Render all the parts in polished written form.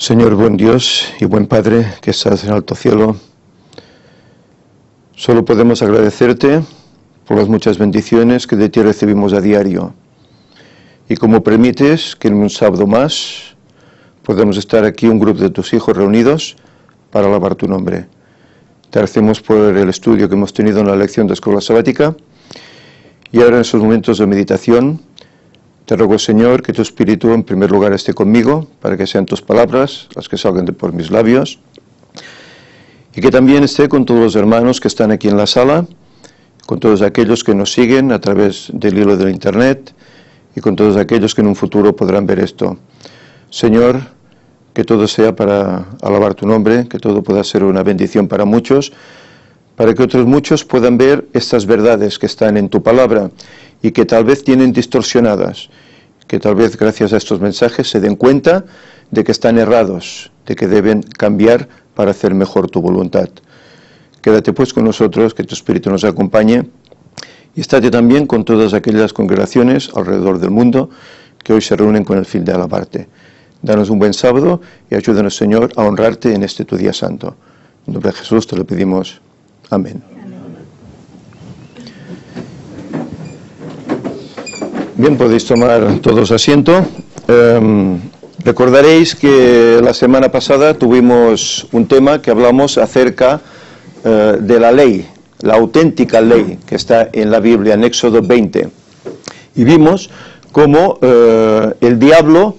Señor buen Dios y buen Padre que estás en el alto cielo, solo podemos agradecerte por las muchas bendiciones que de ti recibimos a diario. Y como permites que en un sábado más podamos estar aquí un grupo de tus hijos reunidos para alabar tu nombre. Te agradecemos por el estudio que hemos tenido en la lección de escuela sabática y ahora en estos momentos de meditación te ruego, Señor, que tu Espíritu en primer lugar esté conmigo para que sean tus palabras las que salgan por mis labios y que también esté con todos los hermanos que están aquí en la sala, con todos aquellos que nos siguen a través del hilo del internet y con todos aquellos que en un futuro podrán ver esto. Señor, que todo sea para alabar tu nombre, que todo pueda ser una bendición para muchos, para que otros muchos puedan ver estas verdades que están en tu palabra y que tal vez tienen distorsionadas, que tal vez gracias a estos mensajes se den cuenta de que están errados, de que deben cambiar para hacer mejor tu voluntad. Quédate pues con nosotros, que tu Espíritu nos acompañe y estate también con todas aquellas congregaciones alrededor del mundo que hoy se reúnen con el fin de alabarte. Danos un buen sábado y ayúdanos, Señor, a honrarte en este tu día santo. En nombre de Jesús te lo pedimos. Amén. Bien, podéis tomar todos asiento. Recordaréis que la semana pasada tuvimos un tema que hablamos acerca de la ley, la auténtica ley que está en la Biblia, en Éxodo 20. Y vimos cómo el diablo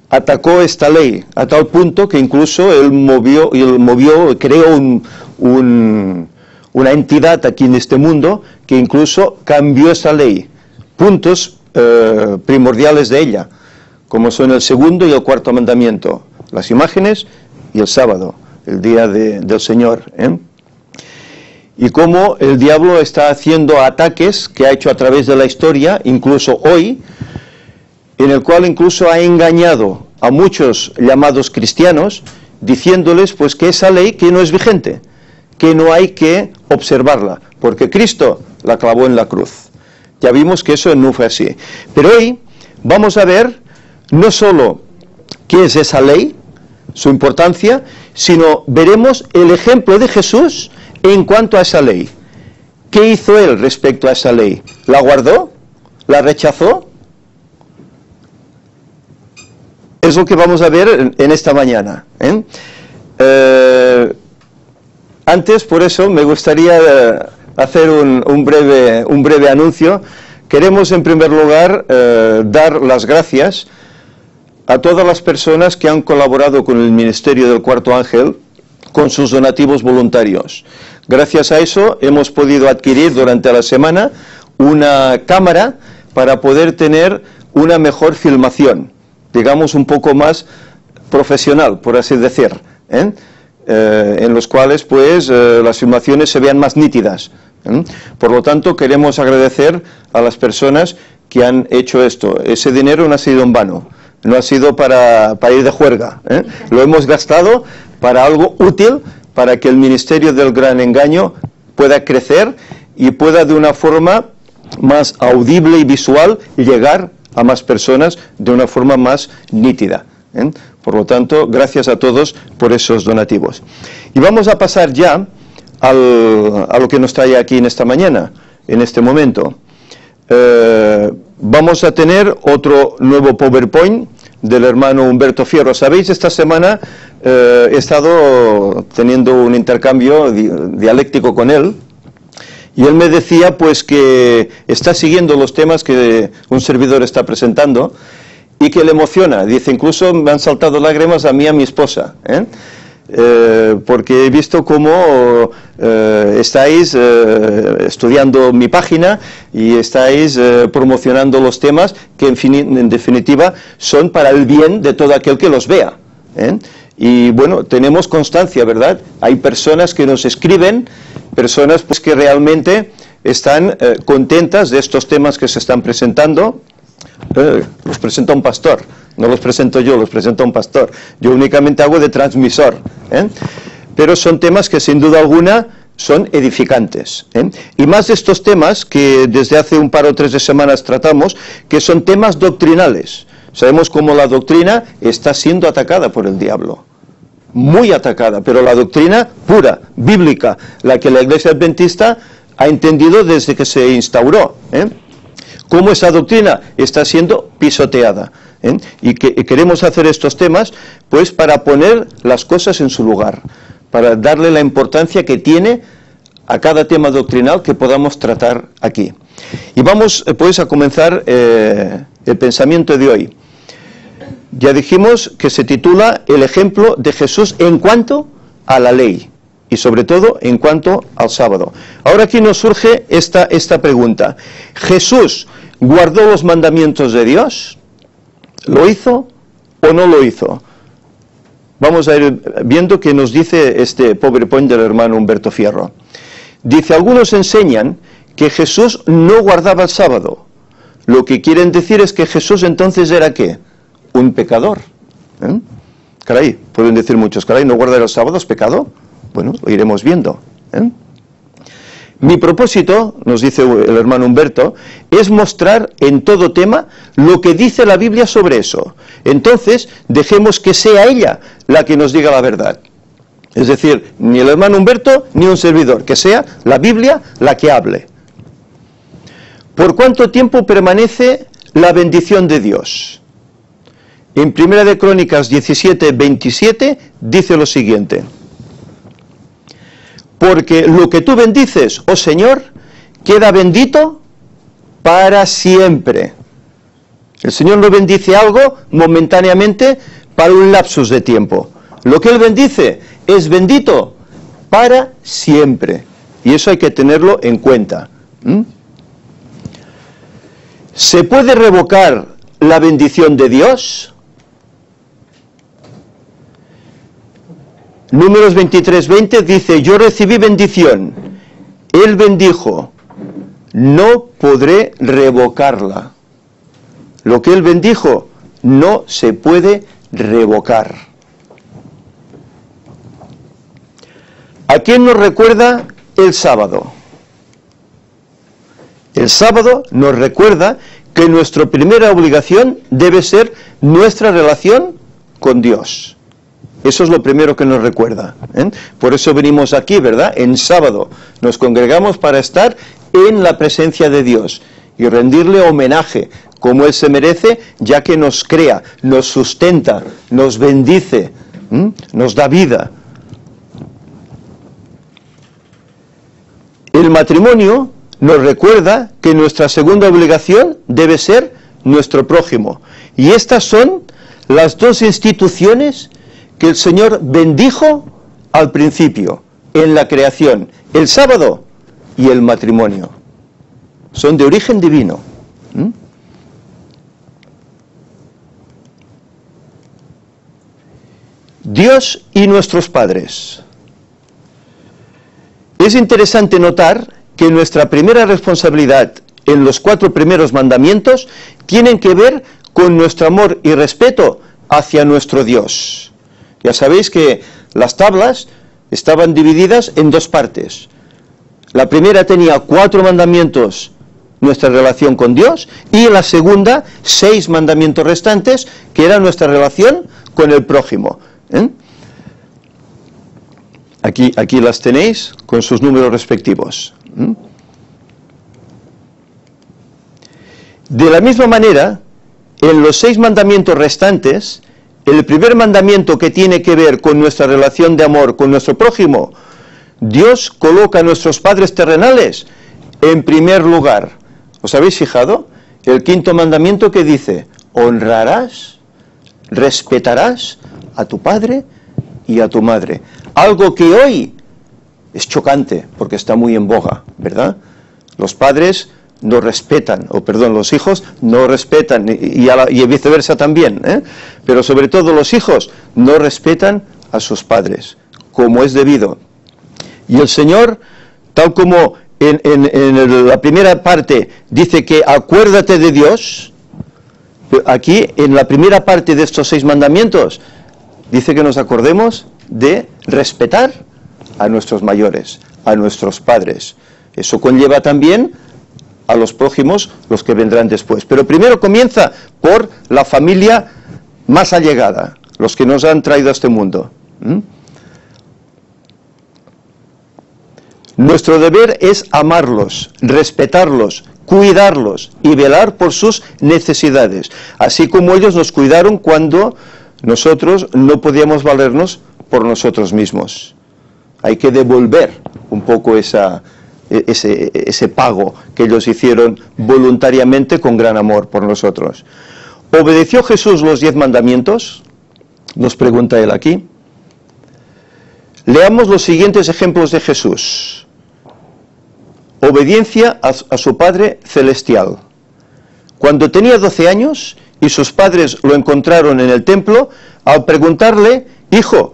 atacó esta ley a tal punto que incluso él creó una entidad aquí en este mundo que incluso cambió esa ley. Puntos primordiales de ella, como son el segundo y el cuarto mandamiento, las imágenes y el sábado, el día del Señor. Y cómo el diablo está haciendo ataques que ha hecho a través de la historia, incluso hoy, en el cual incluso ha engañado a muchos llamados cristianos, diciéndoles pues que esa ley que no es vigente, que no hay que observarla, porque Cristo la clavó en la cruz. Ya vimos que eso no fue así. Pero hoy vamos a ver no solo qué es esa ley, su importancia, sino veremos el ejemplo de Jesús en cuanto a esa ley. ¿Qué hizo él respecto a esa ley? ¿La guardó? ¿La rechazó? Es lo que vamos a ver en esta mañana. Antes, por eso, me gustaría hacer un breve anuncio. Queremos en primer lugar dar las gracias a todas las personas que han colaborado con el Ministerio del Cuarto Ángel con sus donativos voluntarios. Gracias a eso hemos podido adquirir durante la semana una cámara para poder tener una mejor filmación, digamos un poco más profesional, por así decir, en los cuales pues las filmaciones se vean más nítidas. Por lo tanto, queremos agradecer a las personas que han hecho esto. Ese dinero no ha sido en vano, no ha sido para ir de juerga. Lo hemos gastado para algo útil, para que el Ministerio del Gran Engaño pueda crecer y pueda de una forma más audible y visual llegar a más personas de una forma más nítida. Por lo tanto, gracias a todos por esos donativos. Y vamos a pasar ya a lo que nos trae aquí en esta mañana, en este momento. Vamos a tener otro nuevo PowerPoint del hermano Humberto Fierro. Sabéis, esta semana he estado teniendo un intercambio dialéctico con él, y él me decía pues que está siguiendo los temas que un servidor está presentando y que le emociona. Dice, incluso me han saltado lágrimas a mí y a mi esposa, porque he visto cómo estáis estudiando mi página y estáis promocionando los temas que en definitiva son para el bien de todo aquel que los vea. Y bueno, tenemos constancia, ¿verdad? Hay personas que nos escriben, personas pues que realmente están contentas de estos temas que se están presentando. Los presenta un pastor, no los presento yo, los presenta un pastor. Yo únicamente hago de transmisor, pero son temas que sin duda alguna son edificantes, y más de estos temas que desde hace un par o tres de semanas tratamos, que son temas doctrinales, Sabemos cómo la doctrina está siendo atacada por el diablo, muy atacada, pero la doctrina pura, bíblica, la que la Iglesia Adventista ha entendido desde que se instauró, cómo esa doctrina está siendo pisoteada. Y queremos hacer estos temas pues para poner las cosas en su lugar, para darle la importancia que tiene a cada tema doctrinal que podamos tratar aquí. Y vamos pues a comenzar el pensamiento de hoy. Ya dijimos que se titula El ejemplo de Jesús en cuanto a la ley y sobre todo en cuanto al sábado. Ahora aquí nos surge esta pregunta: ¿Jesús guardó los mandamientos de Dios? ¿Lo hizo o no lo hizo? Vamos a ir viendo qué nos dice este PowerPoint del hermano Humberto Fierro. Dice: algunos enseñan que Jesús no guardaba el sábado. Lo que quieren decir es que Jesús entonces era ¿qué? Un pecador. Caray, pueden decir muchos, caray, ¿no guardar el sábado es pecado? Bueno, lo iremos viendo. Mi propósito, nos dice el hermano Humberto, es mostrar en todo tema lo que dice la Biblia sobre eso. Entonces, dejemos que sea ella la que nos diga la verdad. Es decir, ni el hermano Humberto ni un servidor, que sea la Biblia la que hable. ¿Por cuánto tiempo permanece la bendición de Dios? En Primera de Crónicas 17:27 dice lo siguiente: porque lo que tú bendices, oh Señor, queda bendito para siempre. El Señor no bendice algo momentáneamente para un lapsus de tiempo. Lo que Él bendice es bendito para siempre. Y eso hay que tenerlo en cuenta. ¿Se puede revocar la bendición de Dios? Números 23:20 dice: yo recibí bendición, Él bendijo, no podré revocarla. Lo que Él bendijo no se puede revocar. ¿A quién nos recuerda el sábado? El sábado nos recuerda que nuestra primera obligación debe ser nuestra relación con Dios. Eso es lo primero que nos recuerda. Por eso venimos aquí, ¿verdad? En sábado nos congregamos para estar en la presencia de Dios y rendirle homenaje como Él se merece, ya que nos crea, nos sustenta, nos bendice, nos da vida. El matrimonio nos recuerda que nuestra segunda obligación debe ser nuestro prójimo. Y estas son las dos instituciones que el Señor bendijo al principio, en la creación: el sábado y el matrimonio. Son de origen divino. Dios y nuestros padres. Es interesante notar que nuestra primera responsabilidad en los 4 primeros mandamientos tienen que ver con nuestro amor y respeto hacia nuestro Dios. Ya sabéis que las tablas estaban divididas en 2 partes. La primera tenía 4 mandamientos, nuestra relación con Dios, y la segunda 6 mandamientos restantes, que era nuestra relación con el prójimo. Aquí las tenéis con sus números respectivos. De la misma manera, en los 6 mandamientos restantes, el primer mandamiento que tiene que ver con nuestra relación de amor con nuestro prójimo, Dios coloca a nuestros padres terrenales en primer lugar. ¿Os habéis fijado? El 5.º mandamiento que dice: honrarás, respetarás a tu padre y a tu madre. Algo que hoy es chocante porque está muy en boga, ¿verdad? Los padres no respetan, los hijos no respetan, y viceversa también, pero sobre todo los hijos no respetan a sus padres, como es debido. Y el Señor, tal como en la primera parte dice que acuérdate de Dios, aquí en la primera parte de estos 6 mandamientos dice que nos acordemos de respetar a nuestros mayores, a nuestros padres. Eso conlleva también a los prójimos, los que vendrán después. Pero primero comienza por la familia más allegada, los que nos han traído a este mundo. Nuestro deber es amarlos, respetarlos, cuidarlos y velar por sus necesidades, así como ellos nos cuidaron cuando nosotros no podíamos valernos por nosotros mismos. Hay que devolver un poco ese pago que ellos hicieron voluntariamente con gran amor por nosotros. ¿Obedeció Jesús los 10 mandamientos? Nos pregunta él aquí. Leamos los siguientes ejemplos de Jesús. Obediencia a su Padre Celestial. Cuando tenía 12 años y sus padres lo encontraron en el templo, al preguntarle, hijo,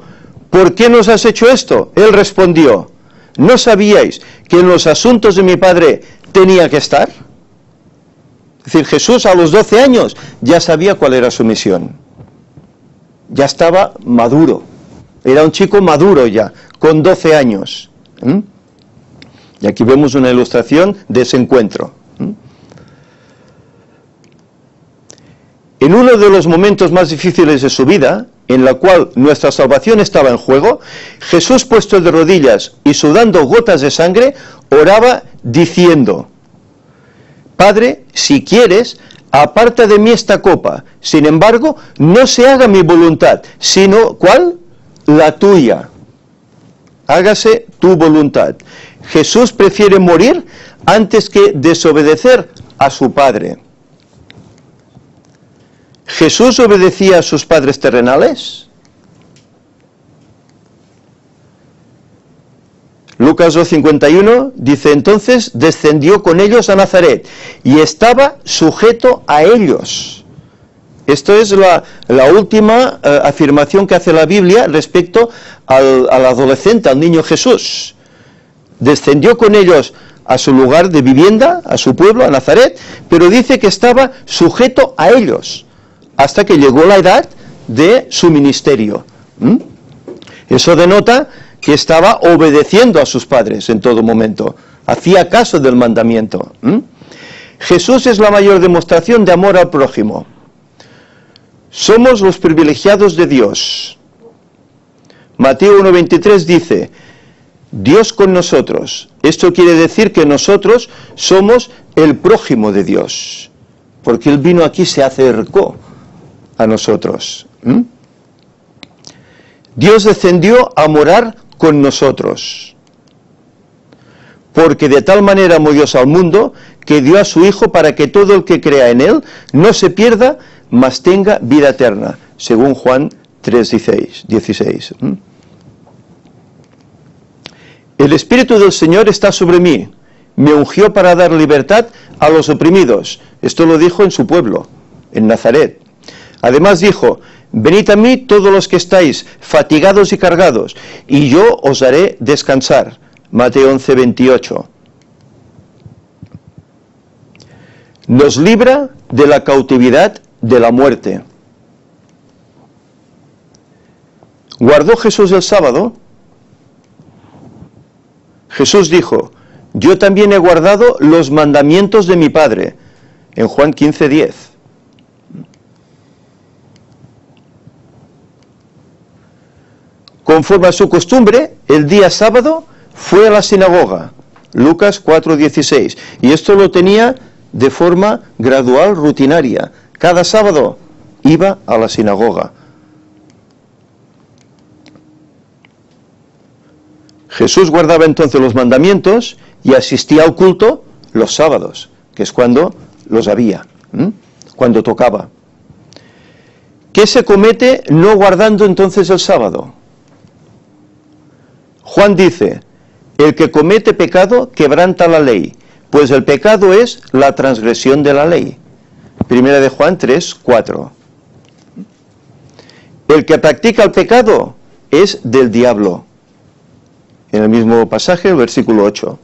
¿por qué nos has hecho esto? Él respondió, ¿no sabíais que en los asuntos de mi Padre tenía que estar? Es decir, Jesús a los 12 años ya sabía cuál era su misión. Ya estaba maduro. Era un chico maduro ya, con 12 años. Y aquí vemos una ilustración de ese encuentro. En uno de los momentos más difíciles de su vida, en la cual nuestra salvación estaba en juego, Jesús, puesto de rodillas y sudando gotas de sangre, oraba diciendo, Padre, si quieres, aparta de mí esta copa. Sin embargo, no se haga mi voluntad, sino, ¿cuál? La tuya. Hágase tu voluntad. Jesús prefiere morir antes que desobedecer a su Padre. ¿Jesús obedecía a sus padres terrenales? Lucas 2:51 dice, entonces descendió con ellos a Nazaret y estaba sujeto a ellos. Esto es la última afirmación que hace la Biblia respecto al adolescente, al niño Jesús. Descendió con ellos a su lugar de vivienda, a su pueblo, a Nazaret, pero dice que estaba sujeto a ellos, hasta que llegó la edad de su ministerio. Eso denota que estaba obedeciendo a sus padres en todo momento, hacía caso del mandamiento. Jesús es la mayor demostración de amor al prójimo. Somos los privilegiados de Dios. Mateo 1:23 dice, Dios con nosotros. Esto quiere decir que nosotros somos el prójimo de Dios, porque Él vino aquí, se acercó a nosotros. Dios descendió a morar con nosotros, porque de tal manera amó Dios al mundo, que dio a su Hijo para que todo el que crea en Él no se pierda, mas tenga vida eterna, según Juan 3:16. El Espíritu del Señor está sobre mí, me ungió para dar libertad a los oprimidos. Esto lo dijo en su pueblo, en Nazaret. Además dijo, venid a mí todos los que estáis fatigados y cargados, y yo os haré descansar. Mateo 11:28. Nos libra de la cautividad de la muerte. ¿Guardó Jesús el sábado? Jesús dijo, yo también he guardado los mandamientos de mi Padre, en Juan 15:10. Conforme a su costumbre, el día sábado fue a la sinagoga, Lucas 4:16, y esto lo tenía de forma gradual, rutinaria. Cada sábado iba a la sinagoga. Jesús guardaba entonces los mandamientos y asistía al culto los sábados, que es cuando los había, cuando tocaba. ¿Qué se comete no guardando entonces el sábado? Juan dice, el que comete pecado quebranta la ley, pues el pecado es la transgresión de la ley. Primera de Juan 3:4. El que practica el pecado es del diablo. En el mismo pasaje, el versículo 8.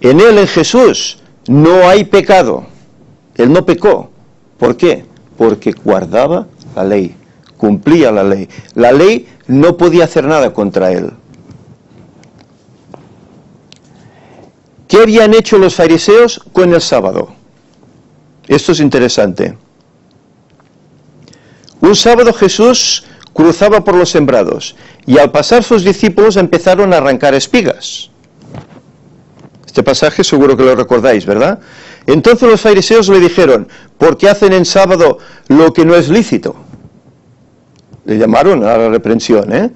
En él, en Jesús, no hay pecado. Él no pecó. ¿Por qué? Porque guardaba la ley, cumplía la ley. La ley no podía hacer nada contra él. ¿Qué habían hecho los fariseos con el sábado? Esto es interesante. Un sábado Jesús cruzaba por los sembrados y al pasar sus discípulos empezaron a arrancar espigas. Este pasaje seguro que lo recordáis, ¿verdad? Entonces los fariseos le dijeron, ¿por qué hacen en sábado lo que no es lícito? Le llamaron a la reprensión, ¿eh?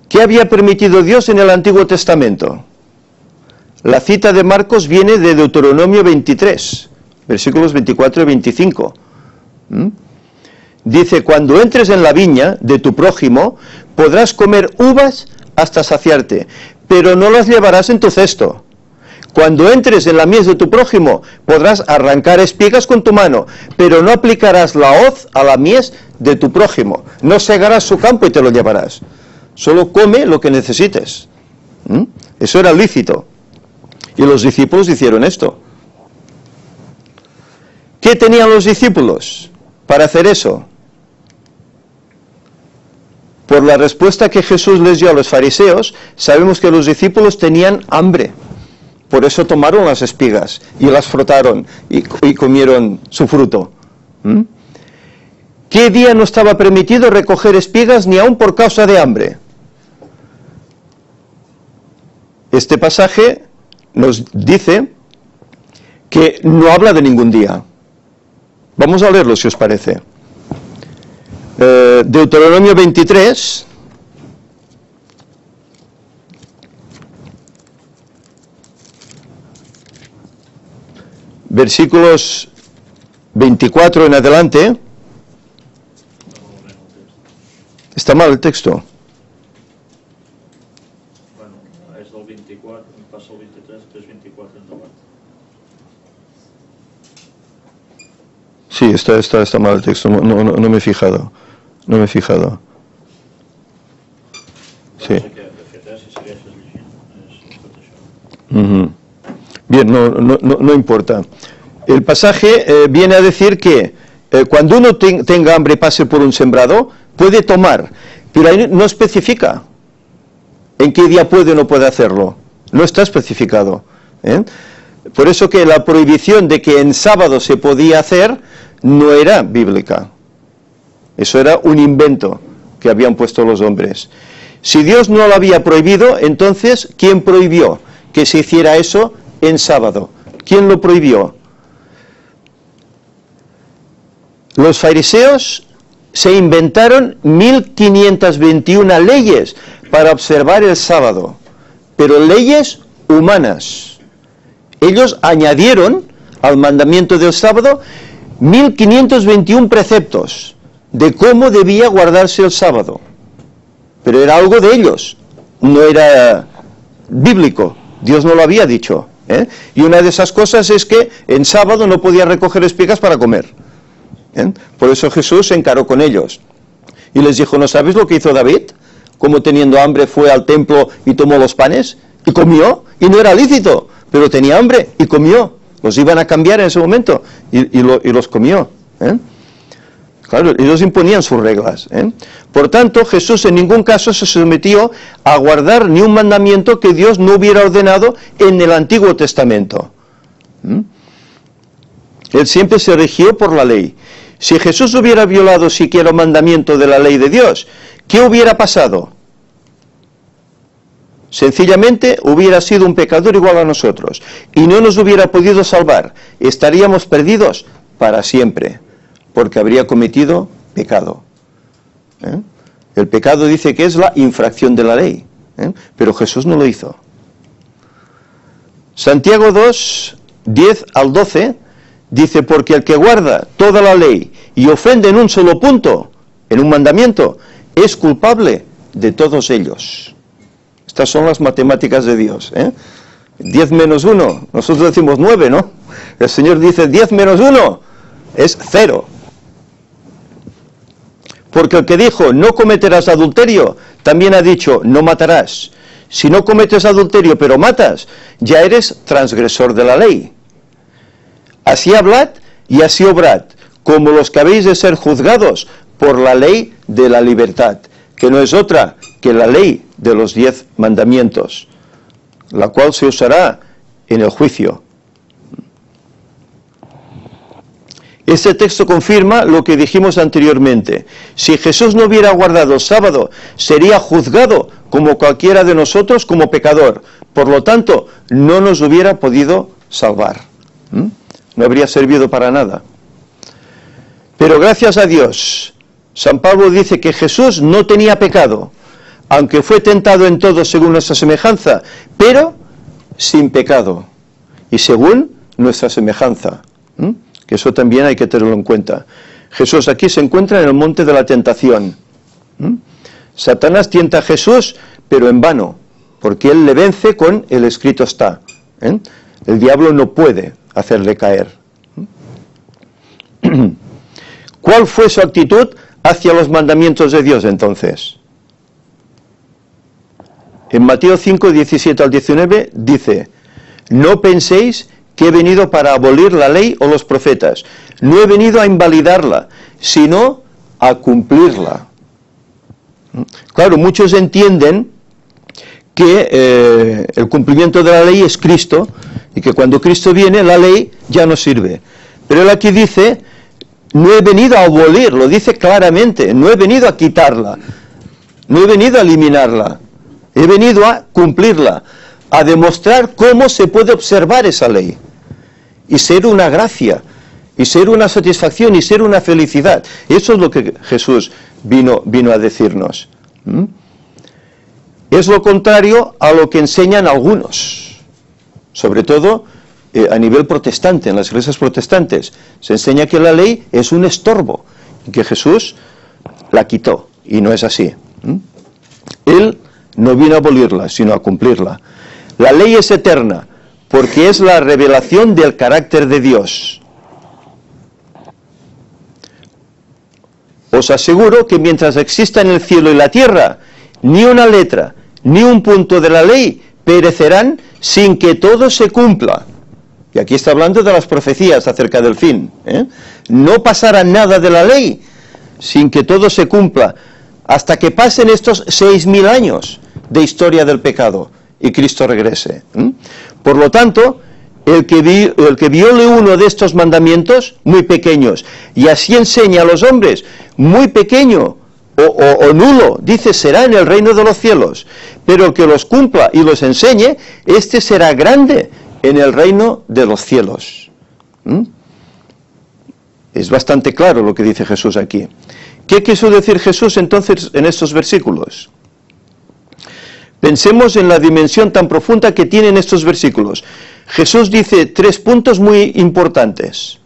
¿Qué había permitido Dios en el Antiguo Testamento? La cita de Marcos viene de Deuteronomio 23, versículos 24 y 25. Dice, cuando entres en la viña de tu prójimo, podrás comer uvas hasta saciarte, pero no las llevarás en tu cesto. Cuando entres en la mies de tu prójimo, podrás arrancar espigas con tu mano, pero no aplicarás la hoz a la mies de tu prójimo. No segarás su campo y te lo llevarás. Solo come lo que necesites. Eso era lícito. Y los discípulos hicieron esto. ¿Qué tenían los discípulos para hacer eso? Por la respuesta que Jesús les dio a los fariseos, sabemos que los discípulos tenían hambre. Por eso tomaron las espigas y las frotaron y comieron su fruto. ¿Qué día no estaba permitido recoger espigas ni aun por causa de hambre? Este pasaje nos dice que no habla de ningún día. Vamos a leerlo si os parece. Deuteronomio 23, versículos 24 en adelante. Está mal el texto. Bueno, es del 24, pasa el 23, es 24 en adelante. Sí, está mal el texto, no me he fijado. No me he fijado. Sí. Bien, no importa. El pasaje viene a decir que cuando uno tenga hambre y pase por un sembrado, puede tomar, pero ahí no especifica en qué día puede o no puede hacerlo. No está especificado. Por eso que la prohibición de que en sábado se podía hacer no era bíblica. Eso era un invento que habían puesto los hombres. Si Dios no lo había prohibido, entonces, ¿quién prohibió que se hiciera eso en sábado? ¿Quién lo prohibió? Los fariseos se inventaron 1521 leyes para observar el sábado, pero leyes humanas. Ellos añadieron al mandamiento del sábado 1521 preceptos de cómo debía guardarse el sábado. Pero era algo de ellos, no era bíblico, Dios no lo había dicho. Y una de esas cosas es que en sábado no podía recoger espigas para comer. Por eso Jesús se encaró con ellos. Y les dijo, ¿no sabéis lo que hizo David? Cómo teniendo hambre fue al templo y tomó los panes y comió, y no era lícito, pero tenía hambre y comió. Los iban a cambiar en ese momento y los comió. Claro, ellos imponían sus reglas. Por tanto, Jesús en ningún caso se sometió a guardar ni un mandamiento que Dios no hubiera ordenado en el Antiguo Testamento. Él siempre se rigió por la ley. Si Jesús hubiera violado siquiera un mandamiento de la ley de Dios, ¿qué hubiera pasado? Sencillamente hubiera sido un pecador igual a nosotros y no nos hubiera podido salvar. Estaríamos perdidos para siempre, porque habría cometido pecado. El pecado dice que es la infracción de la ley, pero Jesús no lo hizo. Santiago 2, 10 al 12, dice, porque el que guarda toda la ley y ofende en un solo punto, en un mandamiento, es culpable de todos ellos. Estas son las matemáticas de Dios. 10 menos 1, nosotros decimos 9, ¿no? El Señor dice 10 menos 1 es 0. Porque el que dijo, no cometerás adulterio, también ha dicho, no matarás. Si no cometes adulterio pero matas, ya eres transgresor de la ley. Así hablad y así obrad, como los que habéis de ser juzgados por la ley de la libertad, que no es otra que la ley de los 10 mandamientos, la cual se usará en el juicio. Este texto confirma lo que dijimos anteriormente. Si Jesús no hubiera guardado el sábado, sería juzgado como cualquiera de nosotros como pecador. Por lo tanto, no nos hubiera podido salvar. No habría servido para nada. Pero gracias a Dios, San Pablo dice que Jesús no tenía pecado, aunque fue tentado en todo según nuestra semejanza, pero sin pecado y según nuestra semejanza. Que eso también hay que tenerlo en cuenta. Jesús aquí se encuentra en el monte de la tentación. Satanás tienta a Jesús, pero en vano, porque él le vence con el escrito está. El diablo no puede hacerle caer. ¿Cuál fue su actitud hacia los mandamientos de Dios entonces? En Mateo 5, 17 al 19 dice: no penséis que he venido para abolir la ley o los profetas. No he venido a invalidarla, sino a cumplirla. Claro, muchos entienden que el cumplimiento de la ley es Cristo, y que cuando Cristo viene, la ley ya no sirve. Pero él aquí dice, no he venido a abolir, lo dice claramente, no he venido a quitarla, no he venido a eliminarla, he venido a cumplirla, a demostrar cómo se puede observar esa ley. Y ser una gracia, y ser una satisfacción, y ser una felicidad. Eso es lo que Jesús vino a decirnos. Es lo contrario a lo que enseñan algunos, sobre todo a nivel protestante, en las iglesias protestantes. Se enseña que la ley es un estorbo, y que Jesús la quitó, y no es así. Él no vino a abolirla, sino a cumplirla. La ley es eterna, porque es la revelación del carácter de Dios. Os aseguro que mientras exista en el cielo y la tierra, ni una letra, ni un punto de la ley perecerán sin que todo se cumpla. Y aquí está hablando de las profecías acerca del fin. No pasará nada de la ley sin que todo se cumpla, hasta que pasen estos 6.000 años de historia del pecado y Cristo regrese. Por lo tanto, el que viole uno de estos mandamientos, muy pequeños, y así enseña a los hombres, muy pequeño o nulo, dice, será en el reino de los cielos. Pero el que los cumpla y los enseñe, este será grande en el reino de los cielos. Es bastante claro lo que dice Jesús aquí. ¿Qué quiso decir Jesús entonces en estos versículos? Pensemos en la dimensión tan profunda que tienen estos versículos. Jesús dice 3 puntos muy importantes.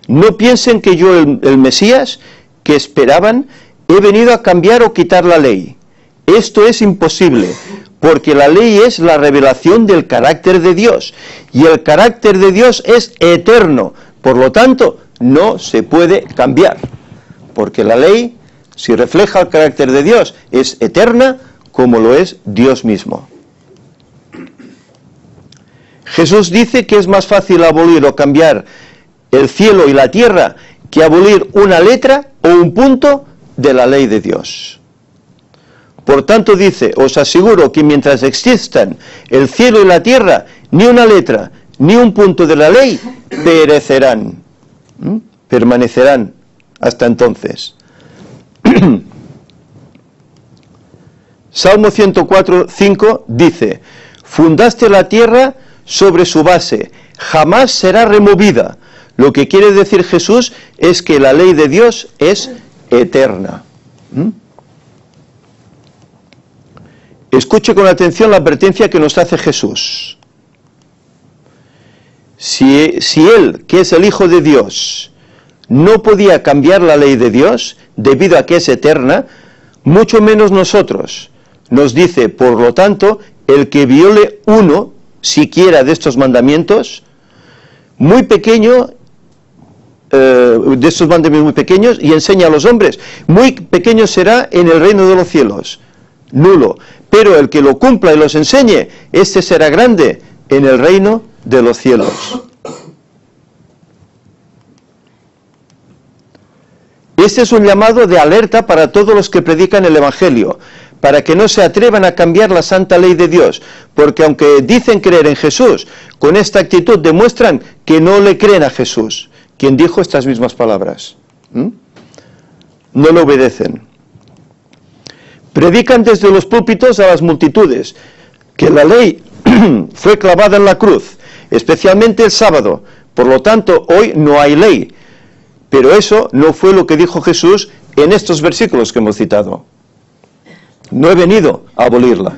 No piensen que yo, el Mesías, que esperaban, he venido a cambiar o quitar la ley. Esto es imposible, porque la ley es la revelación del carácter de Dios, y el carácter de Dios es eterno, por lo tanto, no se puede cambiar, porque la ley, si refleja el carácter de Dios, es eterna, como lo es Dios mismo. Jesús dice que es más fácil abolir o cambiar el cielo y la tierra que abolir una letra o un punto de la ley de Dios. Por tanto dice, os aseguro que mientras existan el cielo y la tierra, ni una letra, ni un punto de la ley perecerán, permanecerán hasta entonces. Salmo 104:5 dice, fundaste la tierra sobre su base, jamás será removida. Lo que quiere decir Jesús es que la ley de Dios es eterna. Escuche con atención la advertencia que nos hace Jesús. Si Él, que es el Hijo de Dios, no podía cambiar la ley de Dios, debido a que es eterna, mucho menos nosotros. Nos dice, por lo tanto, el que viole uno, siquiera de estos mandamientos, muy pequeño, de estos mandamientos muy pequeños, y enseña a los hombres, muy pequeño será en el reino de los cielos, nulo. Pero el que lo cumpla y los enseñe, este será grande en el reino de los cielos. Este es un llamado de alerta para todos los que predican el Evangelio, para que no se atrevan a cambiar la santa ley de Dios, porque aunque dicen creer en Jesús, con esta actitud demuestran que no le creen a Jesús, quien dijo estas mismas palabras. No le obedecen. Predican desde los púlpitos a las multitudes que la ley fue clavada en la cruz, especialmente el sábado. Por lo tanto, hoy no hay ley. Pero eso no fue lo que dijo Jesús en estos versículos que hemos citado. No he venido a abolirla,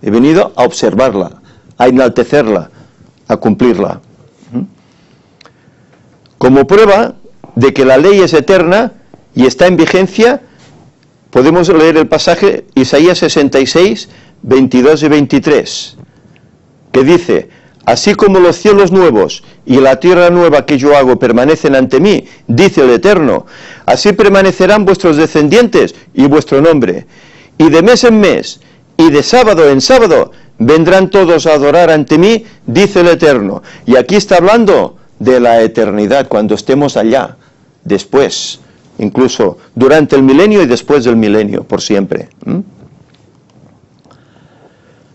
he venido a observarla, a enaltecerla, a cumplirla. Como prueba de que la ley es eterna y está en vigencia, podemos leer el pasaje Isaías 66, 22 y 23, que dice: así como los cielos nuevos y la tierra nueva que yo hago permanecen ante mí, dice el Eterno, así permanecerán vuestros descendientes y vuestro nombre. Y de mes en mes, y de sábado en sábado, vendrán todos a adorar ante mí, dice el Eterno. Y aquí está hablando de la eternidad, cuando estemos allá, después, incluso durante el milenio y después del milenio, por siempre.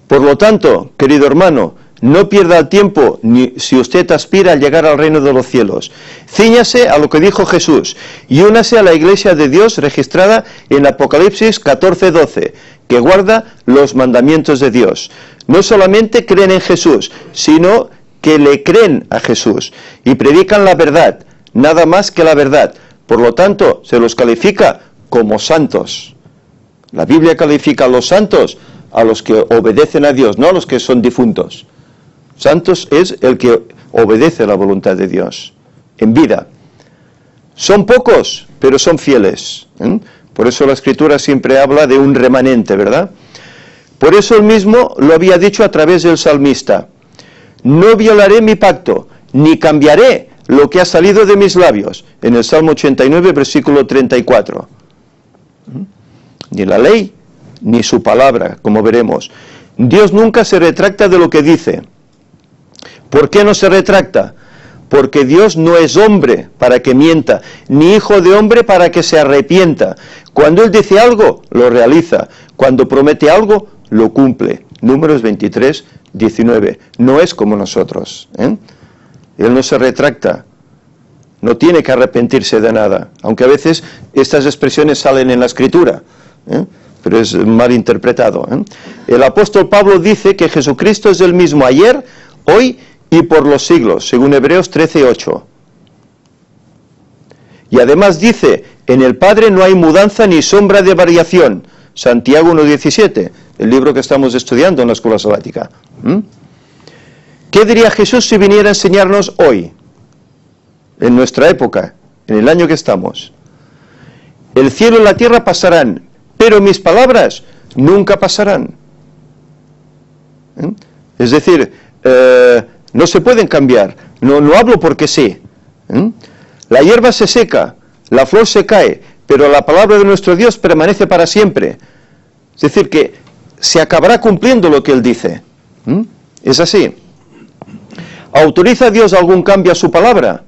Por lo tanto, querido hermano, no pierda el tiempo ni si usted aspira a llegar al reino de los cielos. Cíñase a lo que dijo Jesús y únase a la iglesia de Dios registrada en Apocalipsis 14:12, que guarda los mandamientos de Dios. No solamente creen en Jesús, sino que le creen a Jesús y predican la verdad, nada más que la verdad. Por lo tanto, se los califica como santos. La Biblia califica a los santos a los que obedecen a Dios, no a los que son difuntos. Santos es el que obedece la voluntad de Dios en vida. Son pocos, pero son fieles. Por eso la Escritura siempre habla de un remanente, ¿verdad? Por eso él mismo lo había dicho a través del salmista: no violaré mi pacto, ni cambiaré lo que ha salido de mis labios. En el Salmo 89, versículo 34. Ni la ley, ni su palabra, como veremos. Dios nunca se retracta de lo que dice. ¿Por qué no se retracta? Porque Dios no es hombre para que mienta, ni hijo de hombre para que se arrepienta. Cuando Él dice algo, lo realiza. Cuando promete algo, lo cumple. Números 23, 19. No es como nosotros. Él no se retracta. No tiene que arrepentirse de nada. Aunque a veces estas expresiones salen en la Escritura, pero es mal interpretado. El apóstol Pablo dice que Jesucristo es el mismo ayer, hoy y por los siglos, según Hebreos 13:8. Y además dice: en el Padre no hay mudanza ni sombra de variación. Santiago 1:17, el libro que estamos estudiando en la escuela sabática. ¿Qué diría Jesús si viniera a enseñarnos hoy, en nuestra época, en el año que estamos? El cielo y la tierra pasarán, pero mis palabras nunca pasarán. Es decir, no se pueden cambiar. No hablo porque sí. La hierba se seca, la flor se cae, pero la palabra de nuestro Dios permanece para siempre. Es decir, que se acabará cumpliendo lo que Él dice. Es así. ¿Autoriza Dios algún cambio a su palabra?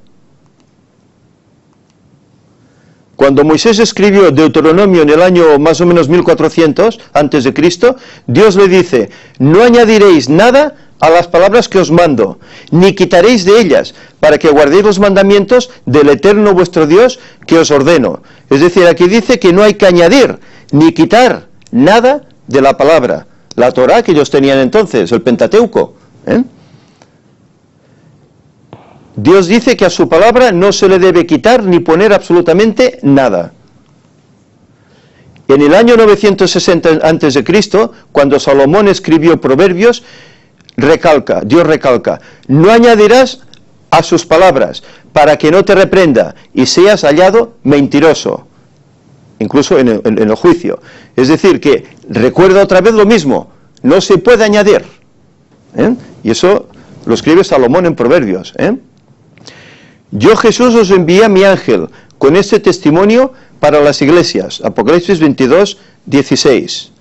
Cuando Moisés escribió Deuteronomio en el año más o menos 1400 antes de Cristo, Dios le dice: no añadiréis nada a las palabras que os mando, ni quitaréis de ellas, para que guardéis los mandamientos del Eterno vuestro Dios que os ordeno. Es decir, aquí dice que no hay que añadir ni quitar nada de la palabra, la Torá que ellos tenían entonces, el Pentateuco. Dios dice que a su palabra no se le debe quitar ni poner absolutamente nada. En el año 960 a.C., cuando Salomón escribió Proverbios, Dios recalca: no añadirás a sus palabras, para que no te reprenda y seas hallado mentiroso, incluso en el juicio. Es decir, que recuerda otra vez lo mismo: no se puede añadir. Y eso lo escribe Salomón en Proverbios. Yo, Jesús, os envié a mi ángel con este testimonio para las iglesias. Apocalipsis 22, 16.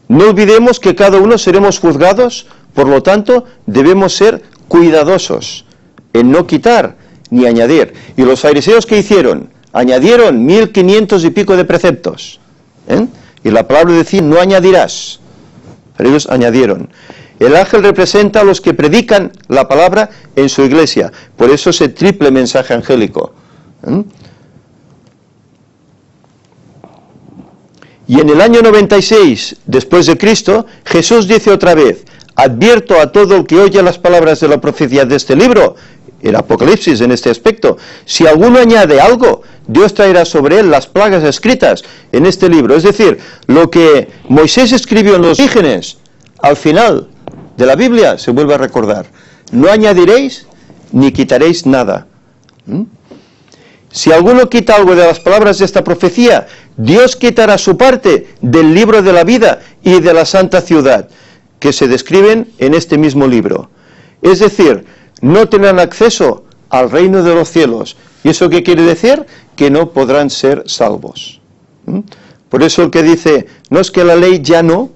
No olvidemos que cada uno seremos juzgados, por lo tanto, debemos ser cuidadosos en no quitar ni añadir. ¿Y los fariseos qué hicieron? Añadieron 1500 y pico de preceptos. Y la palabra decía, no añadirás. Pero ellos añadieron. El ángel representa a los que predican la palabra en su iglesia. Por eso ese triple mensaje angélico. Y en el año 96, después de Cristo, Jesús dice otra vez, advierto a todo el que oye las palabras de la profecía de este libro, el Apocalipsis en este aspecto, si alguno añade algo, Dios traerá sobre él las plagas escritas en este libro. Es decir, lo que Moisés escribió en los orígenes, al final de la Biblia, se vuelve a recordar. No añadiréis ni quitaréis nada. Si alguno quita algo de las palabras de esta profecía, Dios quitará su parte del libro de la vida y de la santa ciudad, que se describen en este mismo libro. Es decir, no tendrán acceso al reino de los cielos. ¿Y eso qué quiere decir? Que no podrán ser salvos. Por eso el que dice, no es que la ley ya no,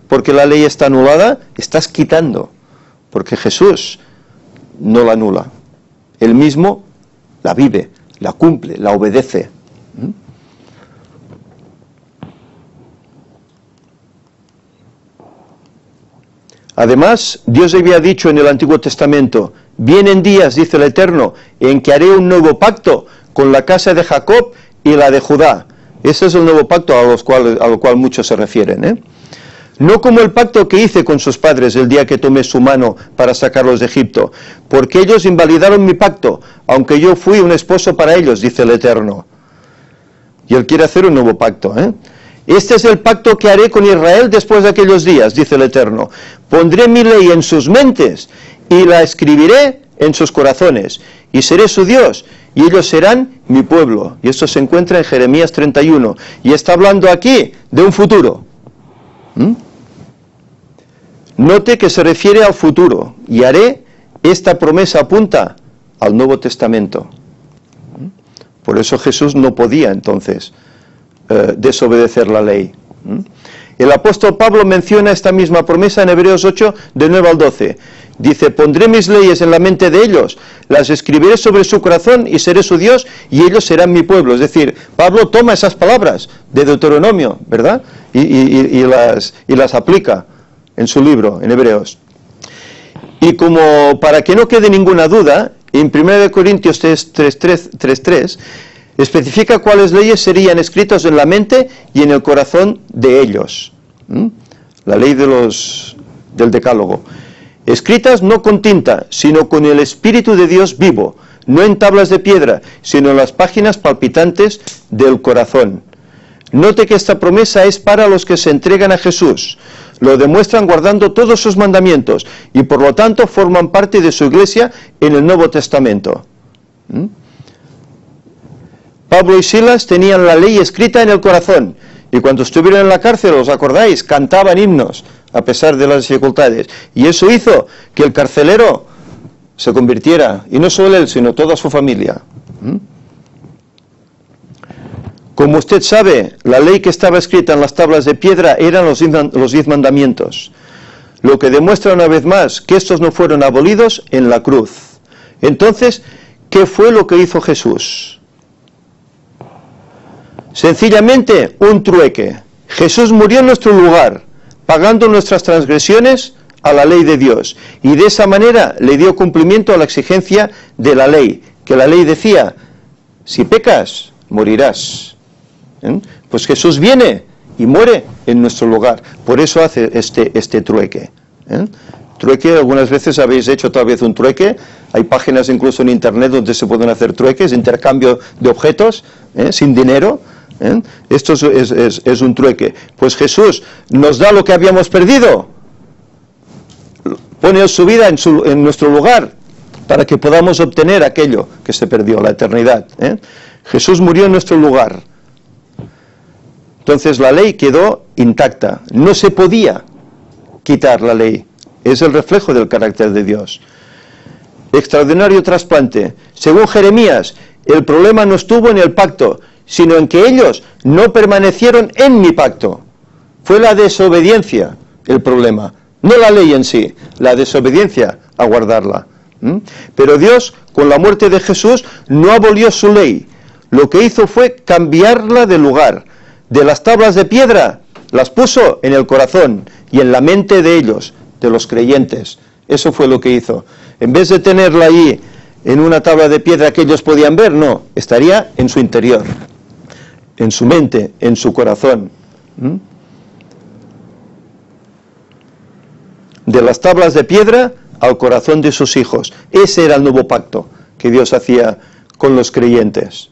porque la ley está anulada, estás quitando, porque Jesús no la anula. Él mismo la vive, la cumple, la obedece. Además, Dios había dicho en el Antiguo Testamento, vienen días, dice el Eterno, en que haré un nuevo pacto con la casa de Jacob y la de Judá. Ese es el nuevo pacto a lo cual muchos se refieren, No como el pacto que hice con sus padres el día que tomé su mano para sacarlos de Egipto, porque ellos invalidaron mi pacto, aunque yo fui un esposo para ellos, dice el Eterno. Y Él quiere hacer un nuevo pacto, Este es el pacto que haré con Israel después de aquellos días, dice el Eterno. Pondré mi ley en sus mentes y la escribiré en sus corazones, y seré su Dios, y ellos serán mi pueblo. Y esto se encuentra en Jeremías 31, y está hablando aquí de un futuro. Note que se refiere al futuro, y haré, esta promesa apunta al Nuevo Testamento. Por eso Jesús no podía entonces desobedecer la ley. El apóstol Pablo menciona esta misma promesa en Hebreos 8, de 9 al 12. Dice, pondré mis leyes en la mente de ellos, las escribiré sobre su corazón y seré su Dios y ellos serán mi pueblo. Es decir, Pablo toma esas palabras de Deuteronomio, ¿verdad? Y las aplica en su libro, en Hebreos. Y como para que no quede ninguna duda, en 1 Corintios 3:3 especifica cuáles leyes serían escritas en la mente y en el corazón de ellos. La ley del Decálogo. Escritas no con tinta, sino con el Espíritu de Dios vivo, no en tablas de piedra, sino en las páginas palpitantes del corazón. Note que esta promesa es para los que se entregan a Jesús. Lo demuestran guardando todos sus mandamientos y por lo tanto forman parte de su iglesia en el Nuevo Testamento. Pablo y Silas tenían la ley escrita en el corazón y cuando estuvieron en la cárcel, ¿os acordáis? Cantaban himnos a pesar de las dificultades y eso hizo que el carcelero se convirtiera, y no solo él, sino toda su familia. Como usted sabe, la ley que estaba escrita en las tablas de piedra eran los 10 mandamientos, lo que demuestra una vez más que estos no fueron abolidos en la cruz. Entonces, ¿qué fue lo que hizo Jesús? Sencillamente un trueque. Jesús murió en nuestro lugar, pagando nuestras transgresiones a la ley de Dios, y de esa manera le dio cumplimiento a la exigencia de la ley, que la ley decía, si pecas, morirás. Pues Jesús viene y muere en nuestro lugar, por eso hace este trueque. Trueque, algunas veces habéis hecho tal vez un trueque, hay páginas incluso en internet donde se pueden hacer trueques, intercambio de objetos, sin dinero. Esto es un trueque. Pues Jesús nos da lo que habíamos perdido, pone su vida en nuestro lugar para que podamos obtener aquello que se perdió, la eternidad. Jesús murió en nuestro lugar. Entonces la ley quedó intacta, no se podía quitar la ley, es el reflejo del carácter de Dios. Extraordinario trasplante. Según Jeremías, el problema no estuvo en el pacto, sino en que ellos no permanecieron en mi pacto. Fue la desobediencia el problema, no la ley en sí, la desobediencia a guardarla. Pero Dios, con la muerte de Jesús, no abolió su ley. Lo que hizo fue cambiarla de lugar, de las tablas de piedra las puso en el corazón y en la mente de ellos, de los creyentes. Eso fue lo que hizo. En vez de tenerla ahí en una tabla de piedra que ellos podían ver, no, estaría en su interior, en su mente, en su corazón. De las tablas de piedra al corazón de sus hijos. Ese era el nuevo pacto que Dios hacía con los creyentes.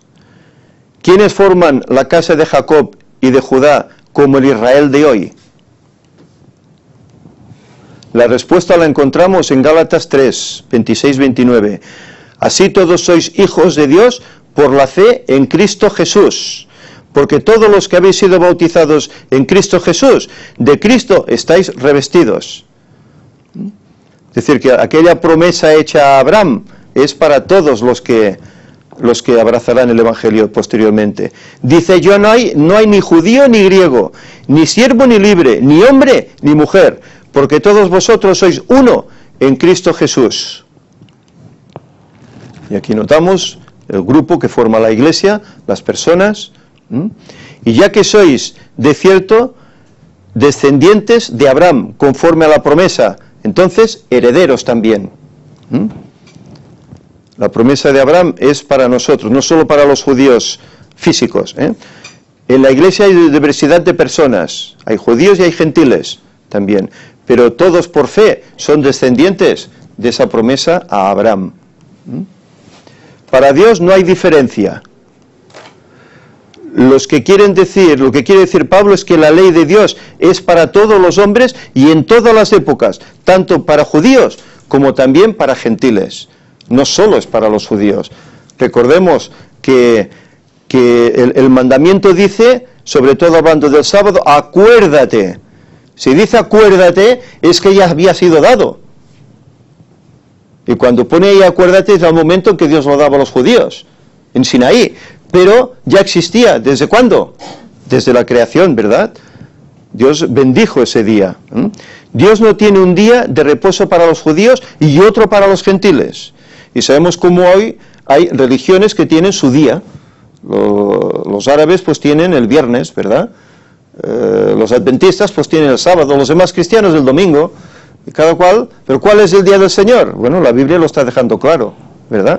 ¿Quiénes forman la casa de Jacob y de Judá como el Israel de hoy? La respuesta la encontramos en Gálatas 3, 26-29. Así todos sois hijos de Dios por la fe en Cristo Jesús. Porque todos los que habéis sido bautizados en Cristo Jesús, de Cristo estáis revestidos. Es decir, que aquella promesa hecha a Abraham es para todos los que abrazarán el Evangelio posteriormente. Dice, no hay ni judío ni griego, ni siervo ni libre, ni hombre ni mujer, porque todos vosotros sois uno en Cristo Jesús. Y aquí notamos el grupo que forma la iglesia, las personas, y ya que sois, de cierto, descendientes de Abraham, conforme a la promesa, entonces herederos también. La promesa de Abraham es para nosotros, no solo para los judíos físicos. En la iglesia hay diversidad de personas, hay judíos y hay gentiles también, pero todos por fe son descendientes de esa promesa a Abraham. Para Dios no hay diferencia. Lo que quiere decir Pablo es que la ley de Dios es para todos los hombres y en todas las épocas, tanto para judíos como también para gentiles. No solo es para los judíos. Recordemos que el mandamiento dice, sobre todo hablando del sábado, acuérdate. Si dice acuérdate, es que ya había sido dado. Y cuando pone ahí acuérdate es el momento en que Dios lo daba a los judíos, en Sinaí. Pero ya existía. ¿Desde cuándo? Desde la creación, ¿verdad? Dios bendijo ese día. Dios no tiene un día de reposo para los judíos y otro para los gentiles. Y sabemos cómo hoy hay religiones que tienen su día. Los árabes pues tienen el viernes, ¿verdad? Los adventistas pues tienen el sábado, los demás cristianos el domingo. Y cada cual, pero ¿cuál es el día del Señor? Bueno, la Biblia lo está dejando claro, ¿verdad?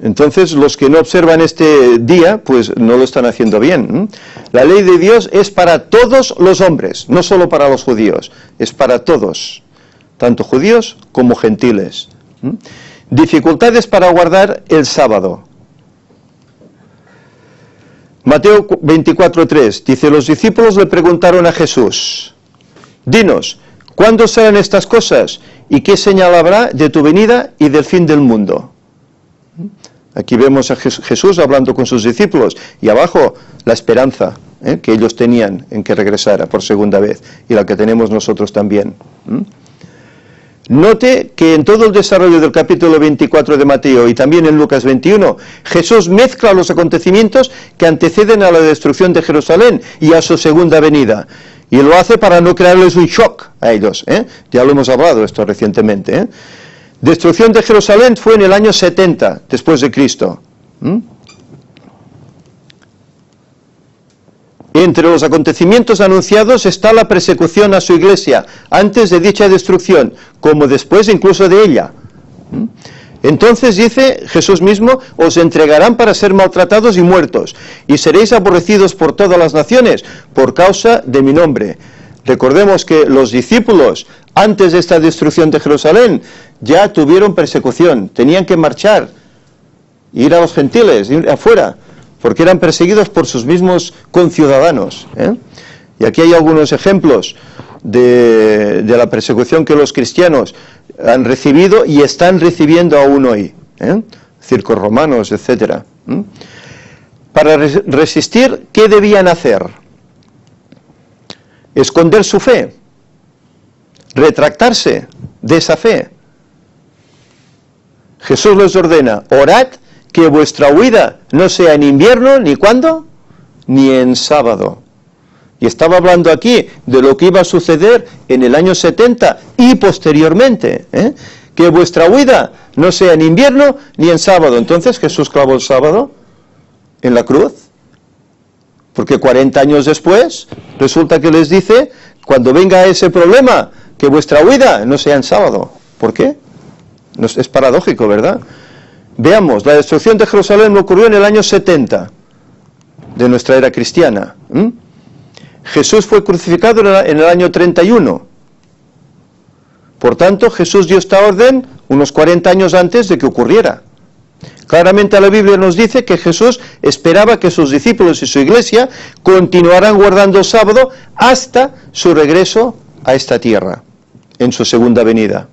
Entonces, los que no observan este día, pues no lo están haciendo bien. La ley de Dios es para todos los hombres, no solo para los judíos, es para todos, tanto judíos como gentiles. Dificultades para guardar el sábado. Mateo 24:3 dice, los discípulos le preguntaron a Jesús, dinos, ¿cuándo serán estas cosas? ¿Y qué señal habrá de tu venida y del fin del mundo? Aquí vemos a Jesús hablando con sus discípulos y abajo la esperanza que ellos tenían en que regresara por segunda vez y la que tenemos nosotros también. Note que en todo el desarrollo del capítulo 24 de Mateo y también en Lucas 21, Jesús mezcla los acontecimientos que anteceden a la destrucción de Jerusalén y a su segunda venida. Y lo hace para no crearles un shock a ellos. Ya lo hemos hablado esto recientemente. Destrucción de Jerusalén fue en el año 70 después de Cristo. Entre los acontecimientos anunciados está la persecución a su iglesia, antes de dicha destrucción, como después incluso de ella. Entonces dice Jesús mismo, os entregarán para ser maltratados y muertos, y seréis aborrecidos por todas las naciones, por causa de mi nombre. Recordemos que los discípulos, antes de esta destrucción de Jerusalén, ya tuvieron persecución, tenían que marchar, ir a los gentiles, ir afuera, porque eran perseguidos por sus mismos conciudadanos. Y aquí hay algunos ejemplos de la persecución que los cristianos han recibido y están recibiendo aún hoy. Circos romanos, etc. Para resistir, ¿qué debían hacer? Esconder su fe, retractarse de esa fe. Jesús les ordena, orad que vuestra huida no sea en invierno, ni cuándo, ni en sábado. Y estaba hablando aquí de lo que iba a suceder en el año 70 y posteriormente, que vuestra huida no sea en invierno ni en sábado. Entonces Jesús clavó el sábado en la cruz. Porque 40 años después, resulta que les dice, cuando venga ese problema, que vuestra huida no sea en sábado. ¿Por qué? Es paradójico, ¿verdad? Veamos, la destrucción de Jerusalén ocurrió en el año 70 de nuestra era cristiana. Jesús fue crucificado en el año 31. Por tanto, Jesús dio esta orden unos 40 años antes de que ocurriera. Claramente la Biblia nos dice que Jesús esperaba que sus discípulos y su iglesia continuaran guardando el sábado hasta su regreso a esta tierra, en su segunda venida.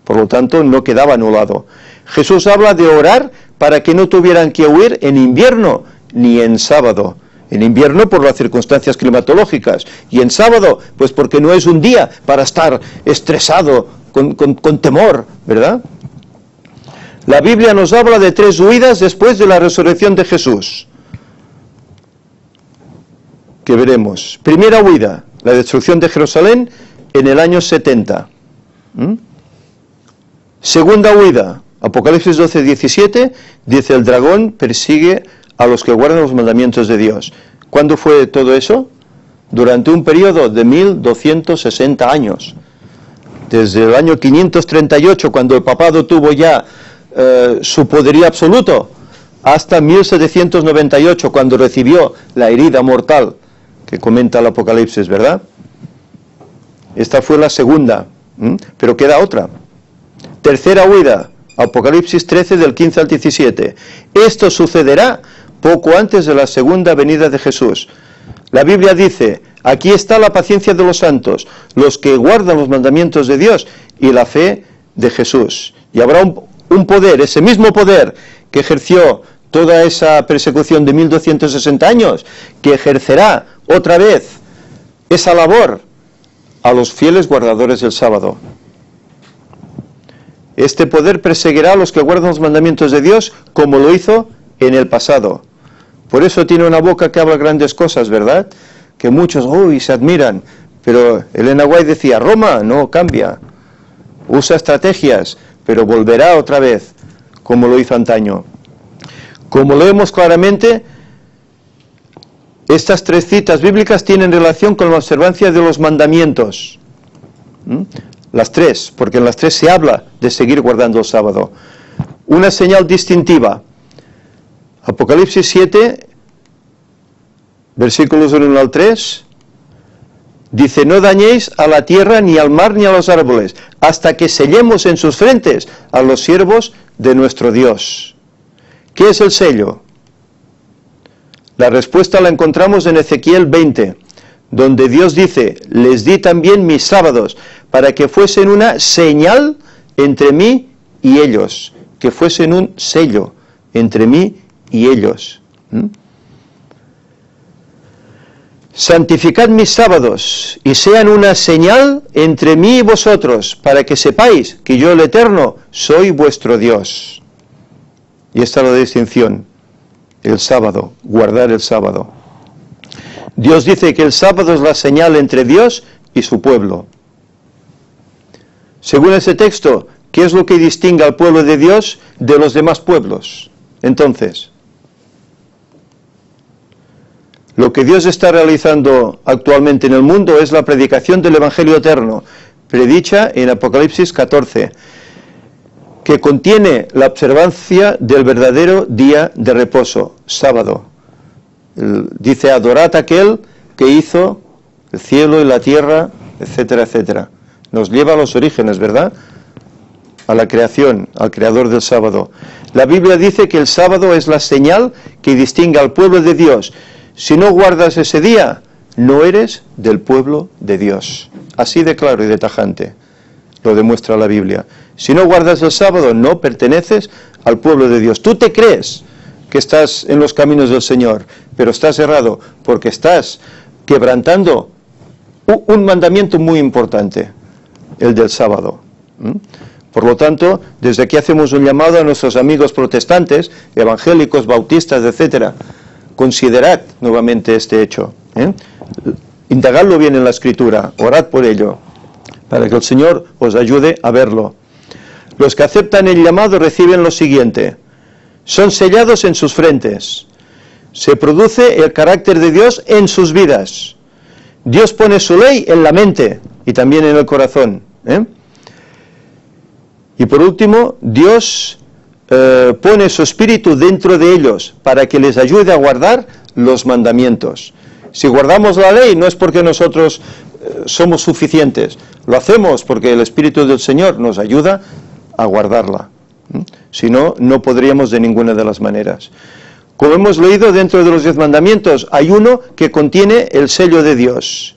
Por lo tanto, no quedaba anulado. Jesús habla de orar para que no tuvieran que huir en invierno ni en sábado. En invierno por las circunstancias climatológicas y en sábado pues porque no es un día para estar estresado, con temor, ¿verdad? La Biblia nos habla de 3 huidas después de la resurrección de Jesús, que veremos. Primera huida, la destrucción de Jerusalén en el año 70. Segunda huida, Apocalipsis 12, 17, dice: el dragón persigue a los que guardan los mandamientos de Dios. ¿Cuándo fue todo eso? Durante un periodo de 1260 años. Desde el año 538, cuando el papado tuvo ya su poderío absoluto, hasta 1798, cuando recibió la herida mortal que comenta el Apocalipsis, ¿verdad? Esta fue la segunda, pero queda otra. Tercera huida, Apocalipsis 13, del 15 al 17. Esto sucederá poco antes de la segunda venida de Jesús. La Biblia dice: aquí está la paciencia de los santos, los que guardan los mandamientos de Dios y la fe de Jesús. Y habrá un poder, ese mismo poder que ejerció toda esa persecución de 1260 años, que ejercerá otra vez esa labor a los fieles guardadores del sábado. Este poder perseguirá a los que guardan los mandamientos de Dios, como lo hizo en el pasado. Por eso tiene una boca que habla grandes cosas, ¿verdad? Que muchos, se admiran. Pero Elena White decía: Roma no cambia, usa estrategias, pero volverá otra vez, como lo hizo antaño. Como leemos claramente, estas 3 citas bíblicas tienen relación con la observancia de los mandamientos. Las 3, porque en las 3 se habla de seguir guardando el sábado. Una señal distintiva. Apocalipsis 7, versículos del 1 al 3, dice: no dañéis a la tierra, ni al mar, ni a los árboles, hasta que sellemos en sus frentes a los siervos de nuestro Dios. ¿Qué es el sello? La respuesta la encontramos en Ezequiel 20, donde Dios dice: les di también mis sábados, para que fuesen una señal entre mí y ellos, que fuesen un sello entre mí y ellos. Santificad mis sábados y sean una señal entre mí y vosotros, para que sepáis que yo, el Eterno, soy vuestro Dios. Y esta es la distinción: el sábado, guardar el sábado. Dios dice que el sábado es la señal entre Dios y su pueblo. Según ese texto, ¿qué es lo que distingue al pueblo de Dios de los demás pueblos? Entonces, lo que Dios está realizando actualmente en el mundo es la predicación del Evangelio eterno, predicha en Apocalipsis 14, que contiene la observancia del verdadero día de reposo, sábado. Dice: adorad a aquel que hizo el cielo y la tierra, etcétera, etcétera. Nos lleva a los orígenes, ¿verdad? A la creación, al creador del sábado. La Biblia dice que el sábado es la señal que distingue al pueblo de Dios. Si no guardas ese día, no eres del pueblo de Dios. Así de claro y de tajante lo demuestra la Biblia. Si no guardas el sábado, no perteneces al pueblo de Dios. Tú te crees que estás en los caminos del Señor, pero estás errado, porque estás quebrantando un mandamiento muy importante, el del sábado. Por lo tanto, desde aquí hacemos un llamado a nuestros amigos protestantes, evangélicos, bautistas, etcétera. Considerad nuevamente este hecho. Indagadlo bien en la Escritura, orad por ello, para que el Señor os ayude a verlo. Los que aceptan el llamado reciben lo siguiente: son sellados en sus frentes. se produce el carácter de Dios en sus vidas. Dios pone su ley en la mente y también en el corazón. Y por último, Dios pone su espíritu dentro de ellos para que les ayude a guardar los mandamientos. Si guardamos la ley no es porque nosotros somos suficientes, lo hacemos porque el Espíritu del Señor nos ayuda a guardarla. Si no, no podríamos de ninguna de las maneras. Como hemos leído, dentro de los 10 mandamientos hay uno que contiene el sello de Dios.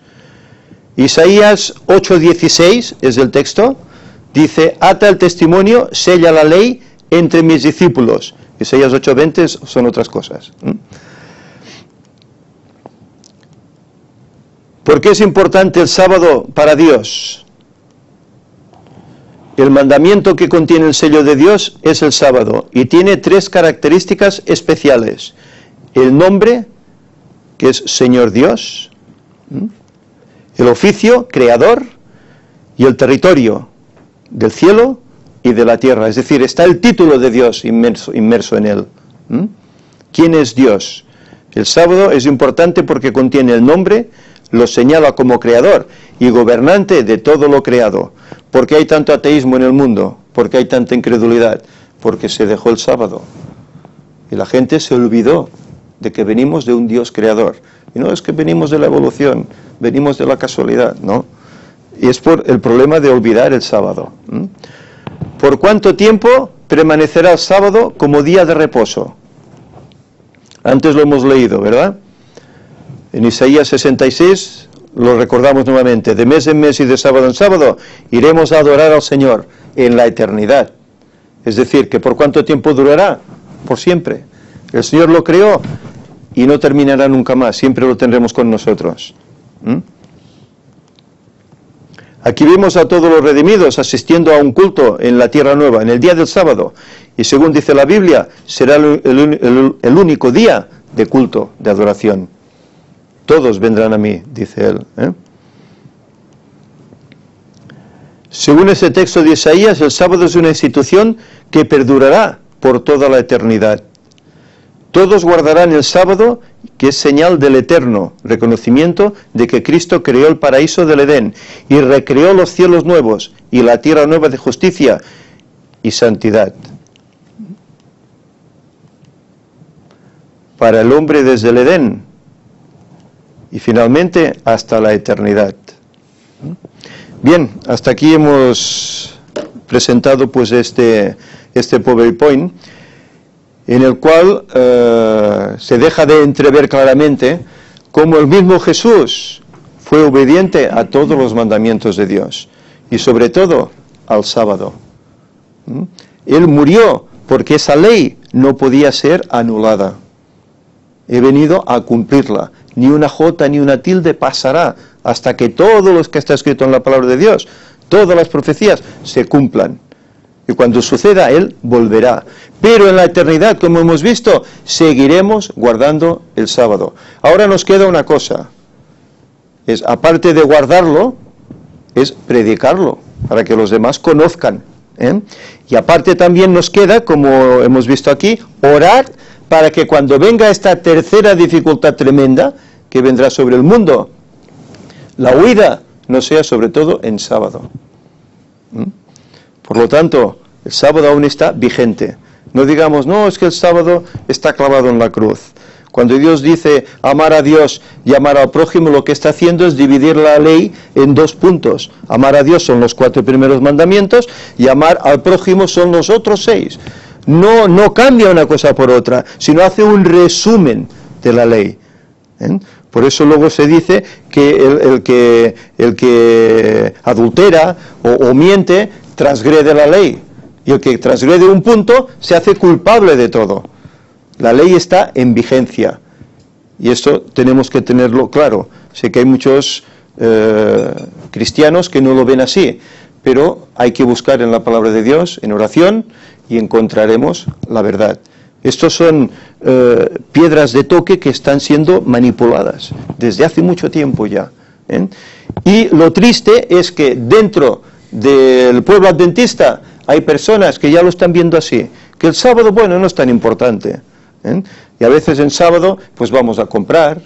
Isaías 8:16 es el texto, dice: ata el testimonio, sella la ley entre mis discípulos. Isaías 8:20 son otras cosas. ¿Por qué es importante el sábado para Dios? El mandamiento que contiene el sello de Dios es el sábado y tiene 3 características especiales. El nombre, que es Señor Dios, el oficio, creador, y el territorio del cielo y de la tierra. Es decir, está el título de Dios inmerso en él. ¿Quién es Dios? El sábado es importante porque contiene el nombre, lo señala como creador y gobernante de todo lo creado. ¿Por qué hay tanto ateísmo en el mundo? ¿Por qué hay tanta incredulidad? Porque se dejó el sábado. Y la gente se olvidó de que venimos de un Dios creador. Y no es que venimos de la evolución, venimos de la casualidad, ¿no? Y es por el problema de olvidar el sábado. ¿Por cuánto tiempo permanecerá el sábado como día de reposo? Antes lo hemos leído, ¿verdad? En Isaías 66 lo recordamos nuevamente: de mes en mes y de sábado en sábado iremos a adorar al Señor en la eternidad. Es decir, que ¿por cuánto tiempo durará? Por siempre. El Señor lo creó y no terminará nunca más, siempre lo tendremos con nosotros. Aquí vemos a todos los redimidos asistiendo a un culto en la tierra nueva, en el día del sábado, y según dice la Biblia, será el único día de culto, de adoración. Todos vendrán a mí, dice él. Según ese texto de Isaías, el sábado es una institución que perdurará por toda la eternidad. Todos guardarán el sábado, que es señal del eterno reconocimiento de que Cristo creó el paraíso del Edén y recreó los cielos nuevos y la tierra nueva de justicia y santidad. Para el hombre desde el Edén y finalmente hasta la eternidad. Bien, hasta aquí hemos presentado pues este PowerPoint, en el cual se deja de entrever claramente cómo el mismo Jesús fue obediente a todos los mandamientos de Dios y sobre todo al sábado. Él murió porque esa ley no podía ser anulada. He venido a cumplirla. Ni una jota ni una tilde pasará hasta que todo lo que está escrito en la palabra de Dios, todas las profecías, se cumplan. Y cuando suceda, Él volverá. Pero en la eternidad, como hemos visto, seguiremos guardando el sábado. Ahora nos queda una cosa. Aparte de guardarlo, es predicarlo, para que los demás conozcan. Y aparte también nos queda, como hemos visto aquí, orar para que cuando venga esta tercera dificultad tremenda que vendrá sobre el mundo, la huida no sea sobre todo en sábado. Por lo tanto, el sábado aún está vigente. No digamos, no, es que el sábado está clavado en la cruz. Cuando Dios dice amar a Dios y amar al prójimo, lo que está haciendo es dividir la ley en 2 puntos. Amar a Dios son los 4 primeros mandamientos y amar al prójimo son los otros 6. No cambia una cosa por otra, sino hace un resumen de la ley. Por eso luego se dice que el que adultera o miente transgrede la ley, y el que transgrede un punto se hace culpable de todo. La ley está en vigencia y esto tenemos que tenerlo claro. Sé que hay muchos cristianos que no lo ven así, pero hay que buscar en la palabra de Dios, en oración, y encontraremos la verdad. Estos son piedras de toque que están siendo manipuladas desde hace mucho tiempo ya. Y lo triste es que dentro del pueblo adventista hay personas que ya lo están viendo así, que el sábado, bueno, no es tan importante. ¿eh? Y a veces en sábado pues vamos a comprar,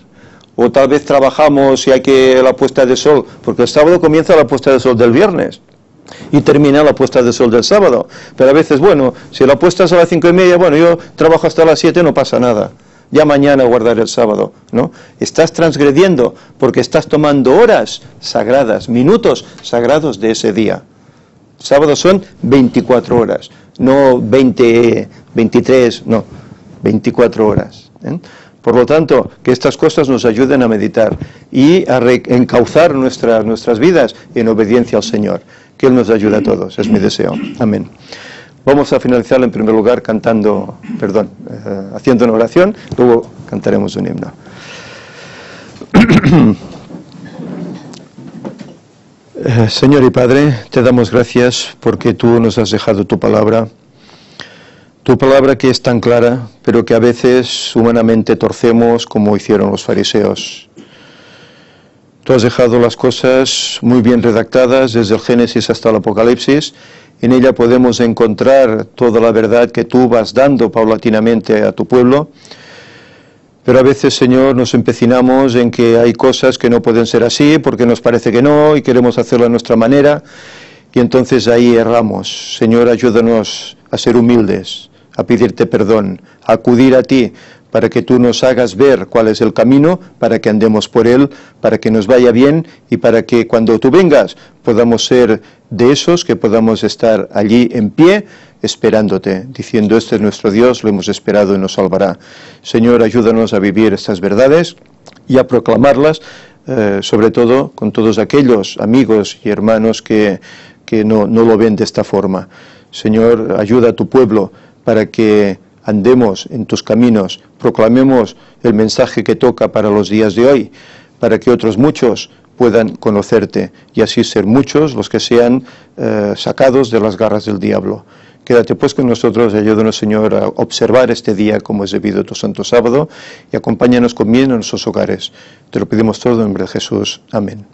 o tal vez trabajamos y hay que la puesta de sol, porque el sábado comienza la puesta de sol del viernes y termina la puesta de sol del sábado. Pero a veces, bueno, si la puesta es a las 5:30, bueno, yo trabajo hasta las 7, no pasa nada. Ya mañana guardaré el sábado, ¿no? Estás transgrediendo porque estás tomando horas sagradas, minutos sagrados de ese día. Sábados son 24 horas, no 20, 23, no, 24 horas. ¿Eh? Por lo tanto, que estas cosas nos ayuden a meditar y a encauzar nuestras vidas en obediencia al Señor. Que Él nos ayude a todos, es mi deseo. Amén. Vamos a finalizar en primer lugar haciendo una oración, luego cantaremos un himno. Señor y Padre, te damos gracias porque tú nos has dejado tu palabra que es tan clara, pero que a veces humanamente torcemos como hicieron los fariseos. Tú has dejado las cosas muy bien redactadas desde el Génesis hasta el Apocalipsis. En ella podemos encontrar toda la verdad que tú vas dando paulatinamente a tu pueblo. Pero a veces, Señor, nos empecinamos en que hay cosas que no pueden ser así porque nos parece que no y queremos hacerlo a nuestra manera. Y entonces ahí erramos. Señor, ayúdanos a ser humildes, a pedirte perdón, a acudir a ti, para que tú nos hagas ver cuál es el camino, para que andemos por él, para que nos vaya bien y para que cuando tú vengas podamos ser de esos que podamos estar allí en pie esperándote, diciendo: este es nuestro Dios, lo hemos esperado y nos salvará. Señor, ayúdanos a vivir estas verdades y a proclamarlas, sobre todo con todos aquellos amigos y hermanos que no lo ven de esta forma. Señor, ayuda a tu pueblo para que andemos en tus caminos, proclamemos el mensaje que toca para los días de hoy, para que otros muchos puedan conocerte y así ser muchos los que sean sacados de las garras del diablo. Quédate pues con nosotros y ayúdanos, Señor, a observar este día como es debido a tu santo sábado y acompáñanos con bien en nuestros hogares. Te lo pedimos todo en nombre de Jesús. Amén.